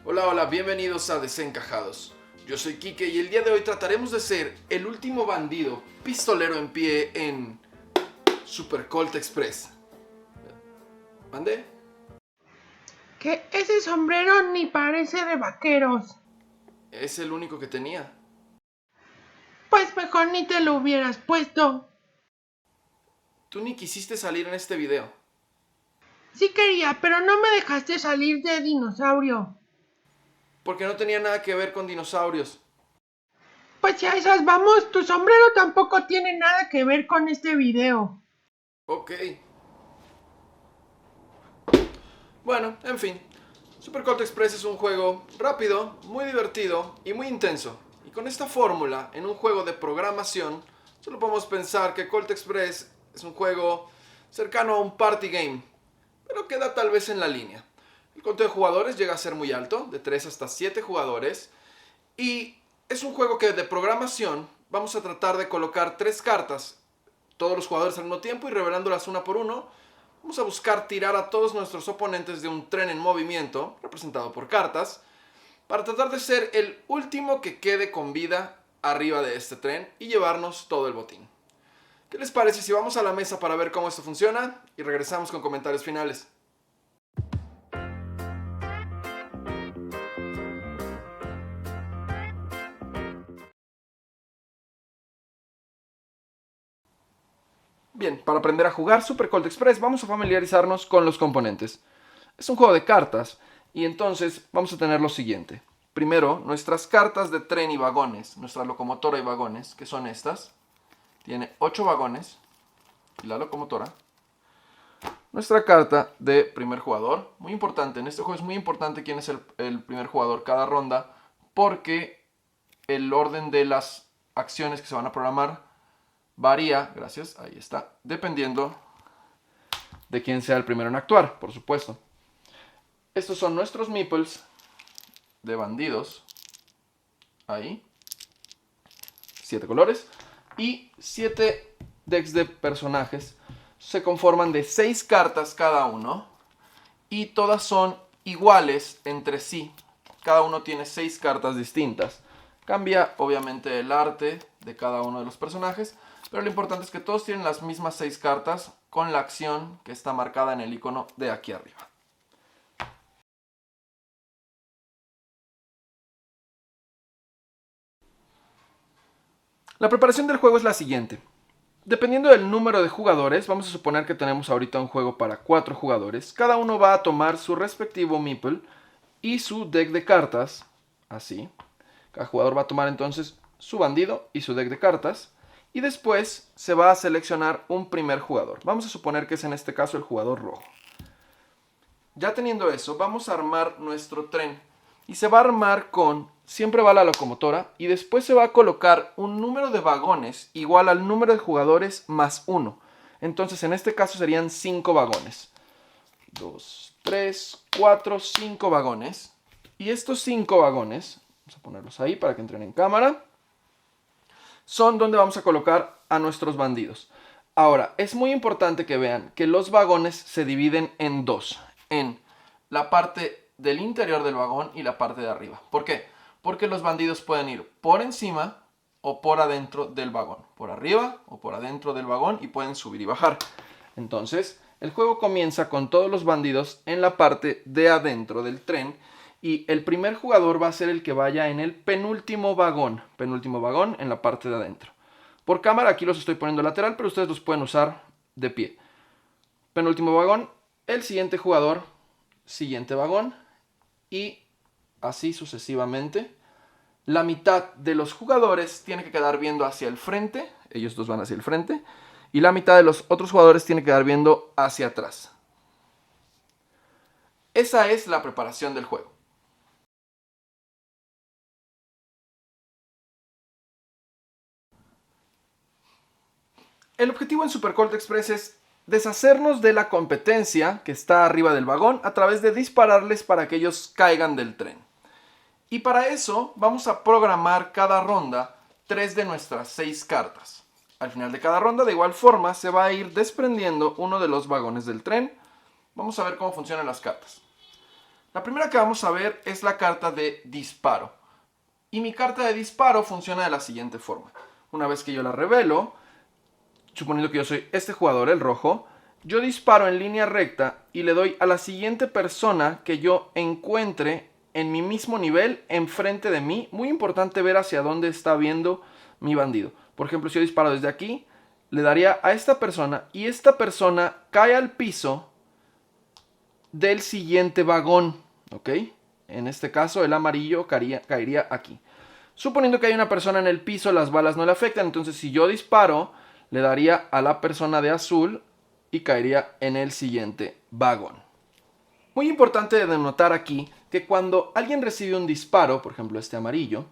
Hola, hola, bienvenidos a Desencajados. Yo soy Kike y el día de hoy trataremos de ser el último bandido pistolero en pie en Super Colt Express. ¿Mande? Que ese sombrero ni parece de vaqueros. Es el único que tenía. Pues mejor ni te lo hubieras puesto. Tú ni quisiste salir en este video. Sí quería, pero no me dejaste salir de dinosaurio. Porque no tenía nada que ver con dinosaurios. Pues si a esas vamos, tu sombrero tampoco tiene nada que ver con este video. Ok. Bueno, en fin. Super Colt Express es un juego rápido, muy divertido y muy intenso. Y con esta fórmula, en un juego de programación, solo podemos pensar que Colt Express es un juego cercano a un party game, pero queda tal vez en la línea. El conteo de jugadores llega a ser muy alto, de 3 hasta 7 jugadores, y es un juego que de programación vamos a tratar de colocar 3 cartas, todos los jugadores al mismo tiempo y revelándolas una por uno. Vamos a buscar tirar a todos nuestros oponentes de un tren en movimiento, representado por cartas, para tratar de ser el último que quede con vida arriba de este tren y llevarnos todo el botín. ¿Qué les parece si vamos a la mesa para ver cómo esto funciona y regresamos con comentarios finales? Bien, para aprender a jugar Super Colt Express vamos a familiarizarnos con los componentes. Es un juego de cartas y entonces vamos a tener lo siguiente. Primero, nuestras cartas de tren y vagones, nuestra locomotora y vagones, que son estas. Tiene 8 vagones y la locomotora. Nuestra carta de primer jugador, muy importante, en este juego es muy importante quién es el primer jugador cada ronda, porque el orden de las acciones que se van a programar varía, gracias, ahí está, dependiendo de quién sea el primero en actuar, por supuesto. Estos son nuestros meeples de bandidos, ahí, 7 colores, y 7 decks de personajes. Se conforman de 6 cartas cada uno, y todas son iguales entre sí. Cada uno tiene 6 cartas distintas. Cambia obviamente el arte de cada uno de los personajes, pero lo importante es que todos tienen las mismas 6 cartas con la acción que está marcada en el icono de aquí arriba. La preparación del juego es la siguiente. Dependiendo del número de jugadores, vamos a suponer que tenemos ahorita un juego para 4 jugadores. Cada uno va a tomar su respectivo meeple y su deck de cartas, así. Cada jugador va a tomar entonces su bandido y su deck de cartas. Y después se va a seleccionar un primer jugador. Vamos a suponer que es en este caso el jugador rojo. Ya teniendo eso, vamos a armar nuestro tren. Y se va a armar con, siempre va la locomotora, y después se va a colocar un número de vagones igual al número de jugadores más 1. Entonces en este caso serían 5 vagones. 2, 3, 4, 5 vagones. Y estos 5 vagones, vamos a ponerlos ahí para que entren en cámara, son donde vamos a colocar a nuestros bandidos. Ahora, es muy importante que vean que los vagones se dividen en dos. En la parte del interior del vagón y la parte de arriba. ¿Por qué? Porque los bandidos pueden ir por encima o por adentro del vagón. Por arriba o por adentro del vagón y pueden subir y bajar. Entonces, el juego comienza con todos los bandidos en la parte de adentro del tren. Y el primer jugador va a ser el que vaya en el penúltimo vagón. Penúltimo vagón en la parte de adentro. Por cámara aquí los estoy poniendo lateral, pero ustedes los pueden usar de pie. Penúltimo vagón, el siguiente jugador, siguiente vagón. Y así sucesivamente. La mitad de los jugadores tiene que quedar viendo hacia el frente. Ellos dos van hacia el frente. Y la mitad de los otros jugadores tiene que quedar viendo hacia atrás. Esa es la preparación del juego. El objetivo en Super Colt Express es deshacernos de la competencia que está arriba del vagón a través de dispararles para que ellos caigan del tren. Y para eso vamos a programar cada ronda 3 de nuestras 6 cartas. Al final de cada ronda, de igual forma, se va a ir desprendiendo uno de los vagones del tren. Vamos a ver cómo funcionan las cartas. La primera que vamos a ver es la carta de disparo. Y mi carta de disparo funciona de la siguiente forma. Una vez que yo la revelo, suponiendo que yo soy este jugador, el rojo, yo disparo en línea recta y le doy a la siguiente persona que yo encuentre en mi mismo nivel, enfrente de mí. Muy importante ver hacia dónde está viendo mi bandido. Por ejemplo, si yo disparo desde aquí, le daría a esta persona y esta persona cae al piso del siguiente vagón, ¿ok? En este caso, el amarillo caería aquí. Suponiendo que hay una persona en el piso, las balas no le afectan. Entonces, si yo disparo, le daría a la persona de azul y caería en el siguiente vagón. Muy importante de notar aquí que cuando alguien recibe un disparo, por ejemplo este amarillo,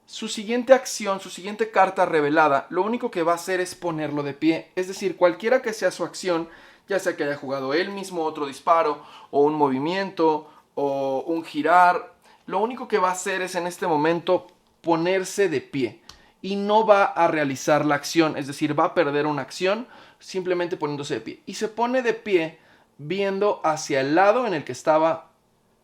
su siguiente acción, su siguiente carta revelada, lo único que va a hacer es ponerlo de pie. Es decir, cualquiera que sea su acción, ya sea que haya jugado él mismo otro disparo, o un movimiento, o un girar, lo único que va a hacer es en este momento ponerse de pie. Y no va a realizar la acción, es decir, va a perder una acción simplemente poniéndose de pie. Y se pone de pie viendo hacia el lado en el que estaba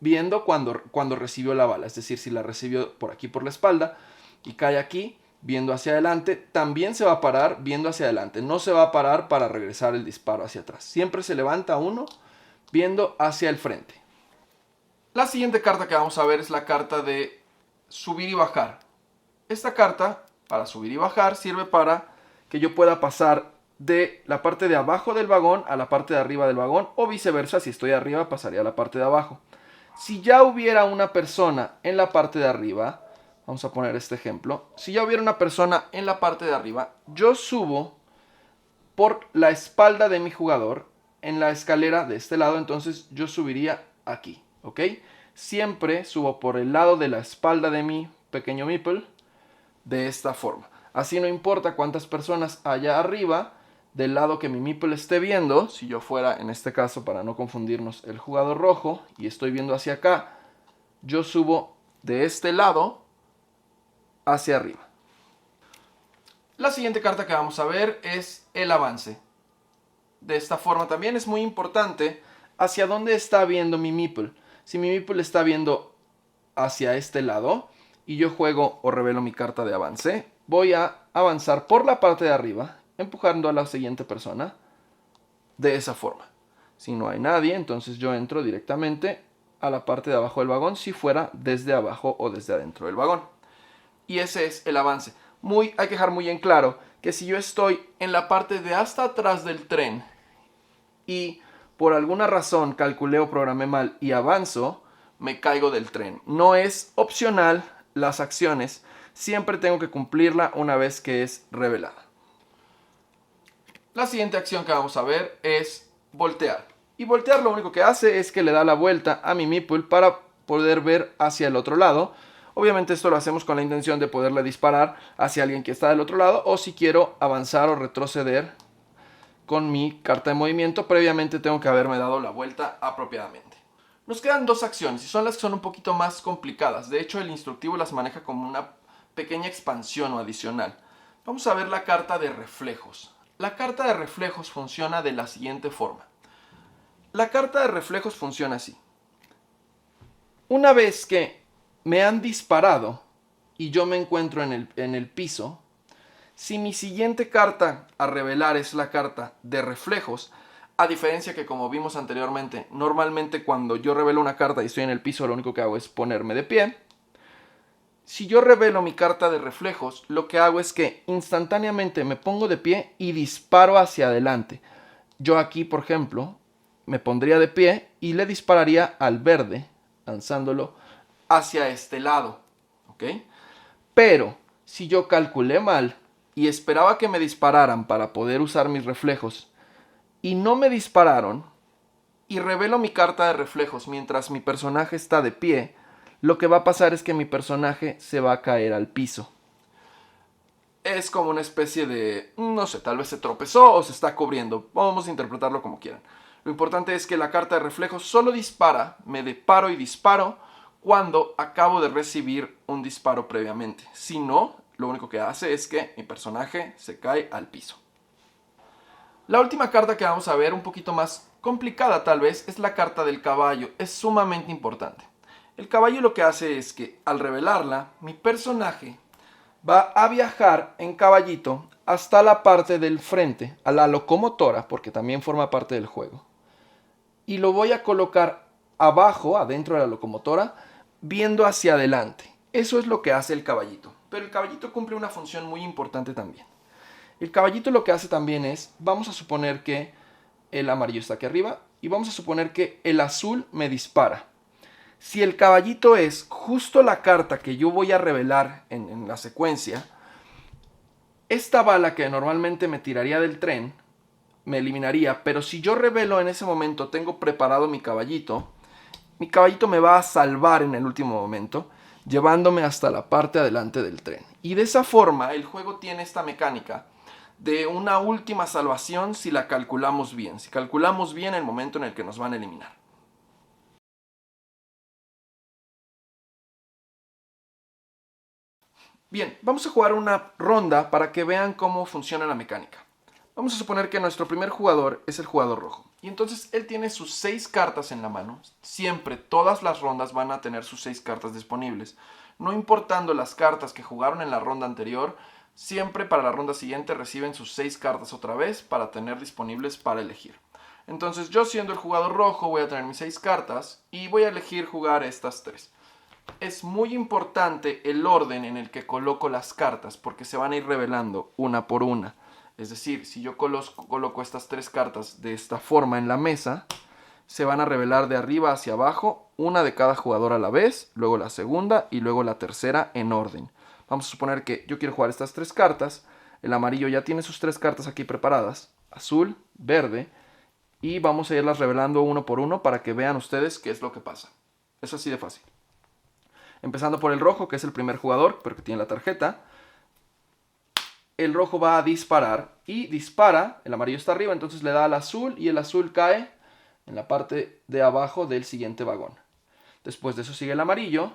viendo cuando recibió la bala. Es decir, si la recibió por aquí por la espalda y cae aquí viendo hacia adelante, también se va a parar viendo hacia adelante. No se va a parar para regresar el disparo hacia atrás. Siempre se levanta uno viendo hacia el frente. La siguiente carta que vamos a ver es la carta de subir y bajar. Esta carta, para subir y bajar, sirve para que yo pueda pasar de la parte de abajo del vagón a la parte de arriba del vagón, o viceversa, si estoy arriba pasaría a la parte de abajo. Si ya hubiera una persona en la parte de arriba, vamos a poner este ejemplo, si ya hubiera una persona en la parte de arriba, yo subo por la espalda de mi jugador en la escalera de este lado, entonces yo subiría aquí, ¿ok? Siempre subo por el lado de la espalda de mi pequeño meeple de esta forma. Así no importa cuántas personas haya arriba, del lado que mi meeple esté viendo, si yo fuera, en este caso, para no confundirnos, el jugador rojo, y estoy viendo hacia acá, yo subo de este lado hacia arriba. La siguiente carta que vamos a ver es el avance. De esta forma también es muy importante hacia dónde está viendo mi meeple. Si mi meeple está viendo hacia este lado y yo juego o revelo mi carta de avance, voy a avanzar por la parte de arriba, empujando a la siguiente persona de esa forma. Si no hay nadie, entonces yo entro directamente a la parte de abajo del vagón, si fuera desde abajo o desde adentro del vagón. Y ese es el avance. Hay que dejar muy en claro que si yo estoy en la parte de hasta atrás del tren y por alguna razón calculé o programé mal y avanzo, me caigo del tren. No es opcional las acciones, siempre tengo que cumplirla una vez que es revelada. La siguiente acción que vamos a ver es voltear. Y voltear lo único que hace es que le da la vuelta a mi meeple para poder ver hacia el otro lado. Obviamente esto lo hacemos con la intención de poderle disparar hacia alguien que está del otro lado, o si quiero avanzar o retroceder con mi carta de movimiento, previamente tengo que haberme dado la vuelta apropiadamente. Nos quedan dos acciones y son las que son un poquito más complicadas. De hecho, el instructivo las maneja como una pequeña expansión o adicional. Vamos a ver la carta de reflejos. La carta de reflejos funciona de la siguiente forma. La carta de reflejos funciona así. Una vez que me han disparado y yo me encuentro en el piso, si mi siguiente carta a revelar es la carta de reflejos, a diferencia que como vimos anteriormente, normalmente cuando yo revelo una carta y estoy en el piso, lo único que hago es ponerme de pie. Si yo revelo mi carta de reflejos, lo que hago es que instantáneamente me pongo de pie y disparo hacia adelante. Yo aquí, por ejemplo, me pondría de pie y le dispararía al verde, lanzándolo hacia este lado, ¿ok? Pero si yo calculé mal y esperaba que me dispararan para poder usar mis reflejos y no me dispararon, y revelo mi carta de reflejos mientras mi personaje está de pie, lo que va a pasar es que mi personaje se va a caer al piso. Es como una especie de, no sé, tal vez se tropezó o se está cubriendo. Vamos a interpretarlo como quieran. Lo importante es que la carta de reflejos solo dispara, me deparo y disparo cuando acabo de recibir un disparo previamente. Si no, lo único que hace es que mi personaje se cae al piso. La última carta que vamos a ver, un poquito más complicada tal vez, es la carta del caballo. Es sumamente importante. El caballo lo que hace es que al revelarla, mi personaje va a viajar en caballito hasta la parte del frente, a la locomotora, porque también forma parte del juego. Y lo voy a colocar abajo, adentro de la locomotora, viendo hacia adelante. Eso es lo que hace el caballito. Pero el caballito cumple una función muy importante también. El caballito lo que hace también es, vamos a suponer que el amarillo está aquí arriba y vamos a suponer que el azul me dispara. Si el caballito es justo la carta que yo voy a revelar en la secuencia, esta bala que normalmente me tiraría del tren, me eliminaría, pero si yo revelo en ese momento, tengo preparado mi caballito me va a salvar en el último momento, llevándome hasta la parte adelante del tren. Y de esa forma, el juego tiene esta mecánica de una última salvación si la calculamos bien. Si calculamos bien el momento en el que nos van a eliminar. Bien, vamos a jugar una ronda para que vean cómo funciona la mecánica. Vamos a suponer que nuestro primer jugador es el jugador rojo. Y entonces él tiene sus 6 cartas en la mano. Siempre, todas las rondas van a tener sus 6 cartas disponibles. No importando las cartas que jugaron en la ronda anterior, siempre para la ronda siguiente reciben sus 6 cartas otra vez para tener disponibles para elegir. Entonces yo, siendo el jugador rojo, voy a tener mis 6 cartas y voy a elegir jugar estas 3. Es muy importante el orden en el que coloco las cartas porque se van a ir revelando una por una. Es decir, si yo coloco estas 3 cartas de esta forma en la mesa, se van a revelar de arriba hacia abajo, una de cada jugador a la vez, luego la segunda y luego la tercera en orden. Vamos a suponer que yo quiero jugar estas 3 cartas, el amarillo ya tiene sus 3 cartas aquí preparadas, azul, verde, y vamos a irlas revelando uno por uno para que vean ustedes qué es lo que pasa. Es así de fácil. Empezando por el rojo, que es el primer jugador, pero que tiene la tarjeta. El rojo va a disparar y dispara, el amarillo está arriba, entonces le da al azul y el azul cae en la parte de abajo del siguiente vagón. Después de eso sigue el amarillo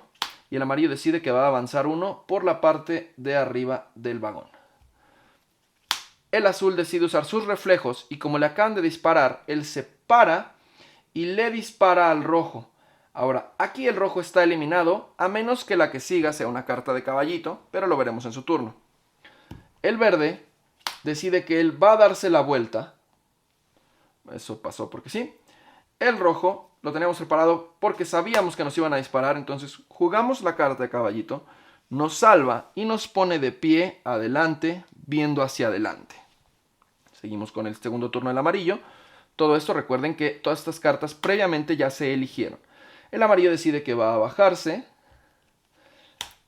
y el amarillo decide que va a avanzar uno por la parte de arriba del vagón. El azul decide usar sus reflejos y como le acaban de disparar, él se para y le dispara al rojo. Ahora, aquí el rojo está eliminado, a menos que la que siga sea una carta de caballito, pero lo veremos en su turno. El verde decide que él va a darse la vuelta. Eso pasó porque sí. El rojo lo teníamos preparado porque sabíamos que nos iban a disparar, entonces jugamos la carta de caballito, nos salva y nos pone de pie adelante, viendo hacia adelante. Seguimos con el segundo turno del amarillo. Todo esto, recuerden que todas estas cartas previamente ya se eligieron. El amarillo decide que va a bajarse.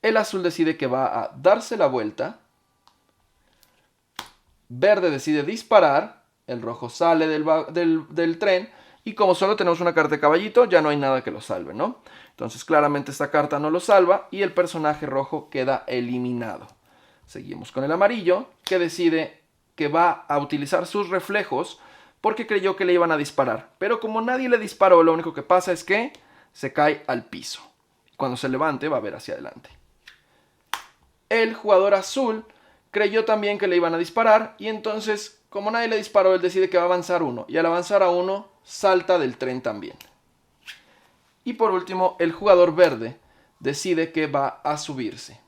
El azul decide que va a darse la vuelta. Verde decide disparar. El rojo sale del tren. Y como solo tenemos una carta de caballito, ya no hay nada que lo salve, ¿no? Entonces claramente esta carta no lo salva y el personaje rojo queda eliminado. Seguimos con el amarillo, que decide que va a utilizar sus reflejos porque creyó que le iban a disparar. Pero como nadie le disparó, lo único que pasa es que se cae al piso. Cuando se levante va a ver hacia adelante. El jugador azul creyó también que le iban a disparar y entonces, como nadie le disparó, él decide que va a avanzar uno. Y al avanzar a uno, salta del tren también. Y por último, el jugador verde decide que va a subirse.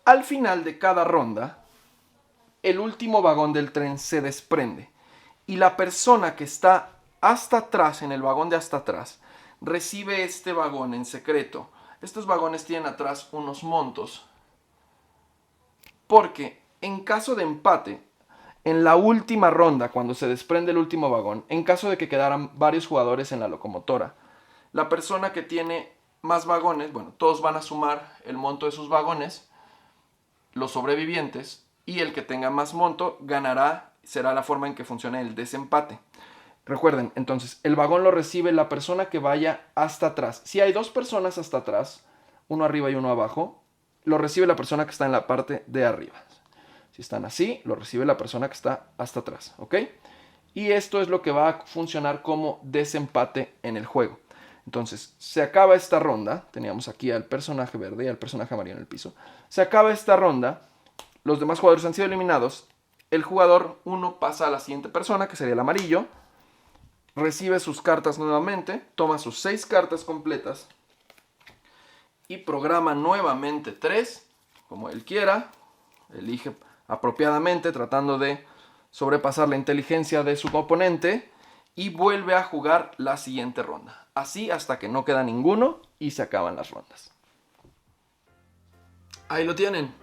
Al final de cada ronda, el último vagón del tren se desprende. Y la persona que está hasta atrás, en el vagón de hasta atrás, recibe este vagón en secreto. Estos vagones tienen atrás unos montos. Porque en caso de empate, en la última ronda, cuando se desprende el último vagón, en caso de que quedaran varios jugadores en la locomotora, la persona que tiene más vagones, bueno, todos van a sumar el monto de sus vagones, los sobrevivientes, y el que tenga más monto ganará, será la forma en que funcione el desempate. Recuerden, entonces, el vagón lo recibe la persona que vaya hasta atrás. Si hay 2 personas hasta atrás, uno arriba y uno abajo, lo recibe la persona que está en la parte de arriba. Si están así, lo recibe la persona que está hasta atrás, ¿ok? Y esto es lo que va a funcionar como desempate en el juego. Entonces, se acaba esta ronda. Teníamos aquí al personaje verde y al personaje amarillo en el piso. Se acaba esta ronda. Los demás jugadores han sido eliminados. El jugador 1 pasa a la siguiente persona, que sería el amarillo. Recibe sus cartas nuevamente. Toma sus 6 cartas completas. Y programa nuevamente 3, como él quiera. Elige apropiadamente, tratando de sobrepasar la inteligencia de su oponente. Y vuelve a jugar la siguiente ronda. Así hasta que no queda ninguno y se acaban las rondas. Ahí lo tienen.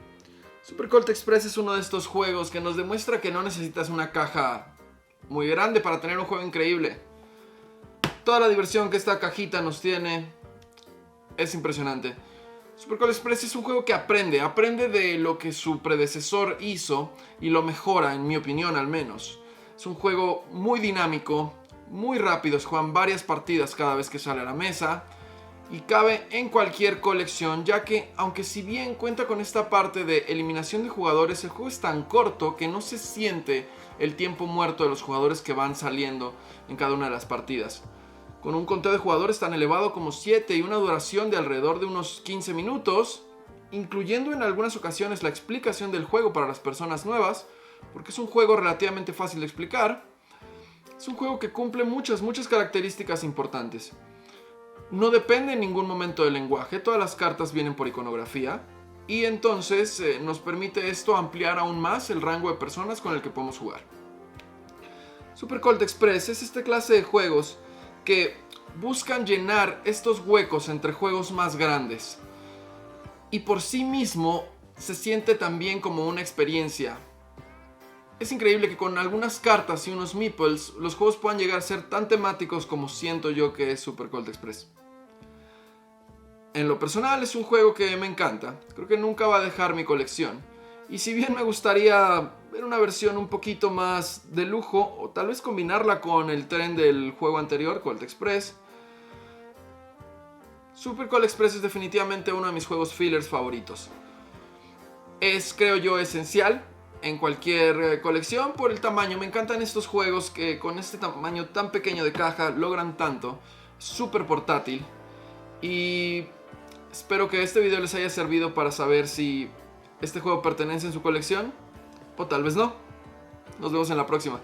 Super Colt Express es uno de estos juegos que nos demuestra que no necesitas una caja muy grande para tener un juego increíble. Toda la diversión que esta cajita nos tiene es impresionante. Super Colt Express es un juego que aprende de lo que su predecesor hizo y lo mejora, en mi opinión al menos. Es un juego muy dinámico, muy rápido, se juegan varias partidas cada vez que sale a la mesa y cabe en cualquier colección, ya que aunque si bien cuenta con esta parte de eliminación de jugadores, el juego es tan corto que no se siente el tiempo muerto de los jugadores que van saliendo en cada una de las partidas. Con un conteo de jugadores tan elevado como 7 y una duración de alrededor de unos 15 minutos, incluyendo en algunas ocasiones la explicación del juego para las personas nuevas, porque es un juego relativamente fácil de explicar. Es un juego que cumple muchas características importantes. No depende en ningún momento del lenguaje, todas las cartas vienen por iconografía y entonces nos permite esto ampliar aún más el rango de personas con el que podemos jugar. Super Colt Express es esta clase de juegos que buscan llenar estos huecos entre juegos más grandes y por sí mismo se siente también como una experiencia. Es increíble que con algunas cartas y unos meeples los juegos puedan llegar a ser tan temáticos como siento yo que es Super Colt Express. En lo personal es un juego que me encanta, creo que nunca va a dejar mi colección. Y si bien me gustaría ver una versión un poquito más de lujo, o tal vez combinarla con el tren del juego anterior, Colt Express, Super Colt Express es definitivamente uno de mis juegos fillers favoritos. Es, creo yo, esencial en cualquier colección por el tamaño. Me encantan estos juegos que con este tamaño tan pequeño de caja logran tanto. Súper portátil. Y espero que este video les haya servido para saber si este juego pertenece en su colección o tal vez no. Nos vemos en la próxima.